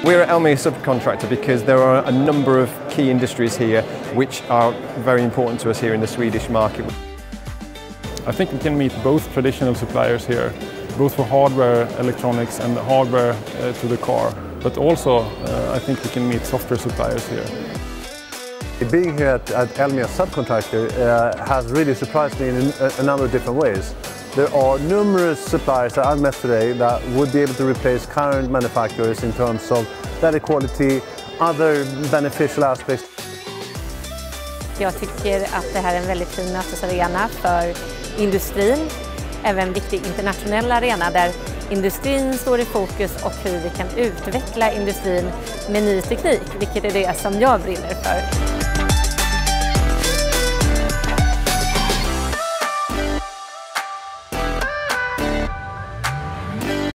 We're at Elmia Subcontractor because there are a number of key industries here which are very important to us here in the Swedish market. I think we can meet both traditional suppliers here, both for hardware, electronics and hardware to the car. But also I think we can meet software suppliers here. Being here at Elmia Subcontractor has really surprised me in a number of different ways. There are numerous suppliers that I've met today that would be able to replace current manufacturers in terms of better quality, other beneficial aspects. Jag tycker att det här är en väldigt fin mötesarena för industrin, även en viktig internationell arena där industrin står i fokus och hur vi kan utveckla industrin med ny teknik, vilket är det som jag brinner för.